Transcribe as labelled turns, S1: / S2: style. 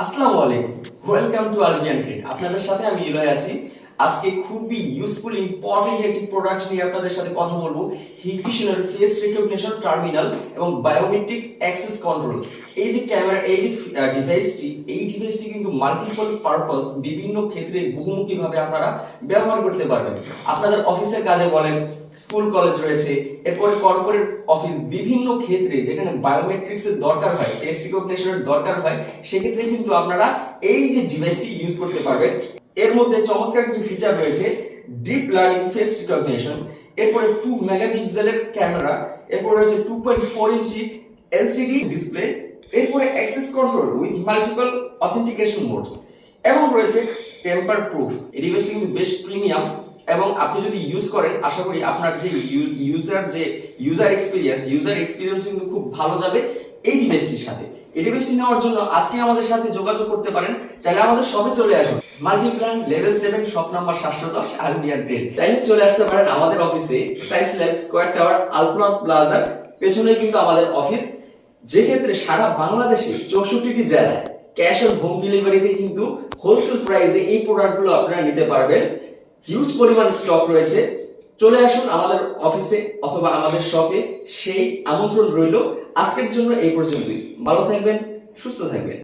S1: আসসালামু আলাইকুম, welcome to আলভিয়ান trade. আপনাদের সাথে আমি ইলয় আছি। আজকে খুবই ইউজফুল ইম্পর্টেন্ট একটি প্রোডাক্ট নিয়ে আপনাদের সাথে কথা বলবো। হিগভিশনের ফেস রিকগনিশন টার্মিনাল এবং বায়োমেট্রিক অ্যাক্সেস কন্ট্রোল। এই যে ক্যামেরা, এই যে ডিভাইসটি কিন্তু মাল্টিপল পারপাস, বিভিন্ন ক্ষেত্রে বহুমুখী ভাবে আপনারা ব্যবহার করতে পারবেন। আপনাদের অফিসের কাজে বলেন, স্কুল কলেজ রয়েছে, এরপরে কর্পোরেট অফিস, বিভিন্ন ক্ষেত্রে যেখানে বায়োমেট্রিক্স এর দরকার হয়, ফেস রিকগনিশনের দরকার হয়, সেক্ষেত্রে কিন্তু আপনারা এই যে ডিভাইসটি ইউজ করতে পারবেন। এর মধ্যে চমৎকার কিছু ফিচার রয়েছে: ডিপ লার্নিং ফেস রিকগনিশন, এরপরে 2 মেগাপিক্সেলের ক্যামেরা, এরপর রয়েছে 2.4 ইঞ্চি এলসিডি ডিসপ্লে, এরপরে access control with multiple authentication modes, এবং রয়েছে টেম্পার প্রুফ। এই ডিভাইসটি কিন্তু বেশ প্রিমিয়াম, এবং আপনি যদি ইউজ করেন আশা করি আপনার যে ইউজার এক্সপিরিয়েন্স কিন্তু খুব ভালো যাবে এই ডিভাইসটির সাথে। এই ডিভাইসটি নেওয়ার জন্য আজকে আমাদের সাথে যোগাযোগ করতে পারেন। চাইলে আমাদের শপে চলে আসুন, multiplan level 7, shop number 710, Alvian trade. চাইলে চলে আসতে পারেন আমাদের অফিসে, সাইস ল্যাব, স্কয়ার টাওয়ার, আলপনা প্লাজার পেছনে কিন্তু আমাদের অফিস। যে ক্ষেত্রে সারা বাংলাদেশে 64টি জেলায় ক্যাশ অন হোম ডেলিভারিতে কিন্তু হোলসেল প্রাইসে এই প্রোডাক্টগুলো আপনারা নিতে পারবেন। হিউজ পরিমাণ স্টক রয়েছে। চলে আসুন আমাদের অফিসে অথবা আমাদের শপে, সেই আমন্ত্রণ রইল। আজকের জন্য এই পর্যন্তই। ভালো থাকবেন, সুস্থ থাকবেন।